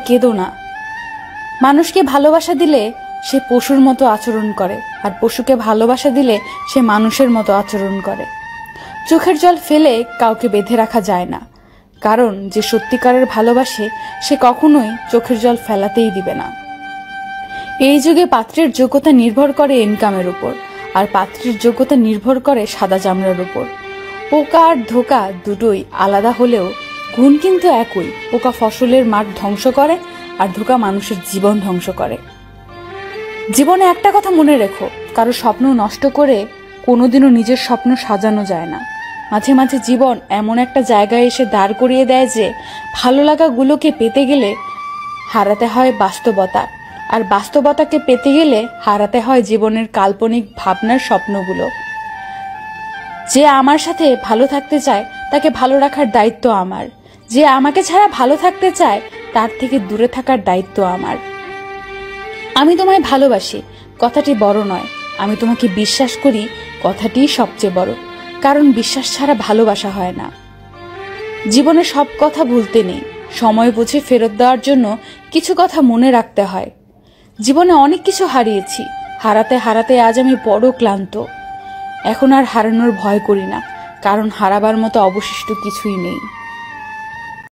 কেঁদো না। মানুষকে ভালোবাসা দিলে সে পশুর মতো আচরণ করে, আর পশুকে ভালোবাসা দিলে সে মানুষের মতো আচরণ করে। চোখের জল ফেলে কাউকে বেঁধে রাখা যায় না, কারণ যে সত্যিকারের ভালোবাসে সে কখনোই চোখের জল ফেলাতেই দিবে না। এই যুগে পাত্রের যোগ্যতা নির্ভর করে ইনকামের উপর, আর পাত্রের যোগ্যতা নির্ভর করে সাদা চামড়ার উপর। পোকা আর ধোকা দুটোই আলাদা হলেও গুণ কিন্তু একই। পোকা ফসলের মাঠ ধ্বংস করে, আর ধোকা মানুষের জীবন ধ্বংস করে। জীবনে একটা কথা মনে রেখো, কারো স্বপ্ন নষ্ট করে কোনোদিনও নিজের স্বপ্ন সাজানো যায় না। মাঝে মাঝে জীবন এমন একটা জায়গায় এসে দাঁড় করিয়ে দেয় যে ভালো লাগাগুলোকে পেতে গেলে হারাতে হয় বাস্তবতা, আর বাস্তবতাকে পেতে গেলে হারাতে হয় জীবনের কাল্পনিক ভাবনার স্বপ্নগুলো। যে আমার সাথে ভালো থাকতে চায় তাকে ভালো রাখার দায়িত্ব আমার, যে আমাকে ছাড়া ভালো থাকতে চায় তার থেকে দূরে থাকার দায়িত্ব আমার। আমি তোমায় ভালোবাসি কথাটি বড় নয়, আমি তোমাকে বিশ্বাস করি কথাটিই সবচেয়ে বড়, কারণ বিশ্বাস ছাড়া ভালোবাসা হয় না। জীবনে সব কথা ভুলতে নেই, সময় বুঝে ফেরত দেওয়ার জন্য কিছু কথা মনে রাখতে হয়। জীবনে অনেক কিছু হারিয়েছি, হারাতে হারাতে আজ আমি বড় ক্লান্ত। এখন আর হারানোর ভয় করি না, কারণ হারাবার মতো অবশিষ্ট কিছুই নেই।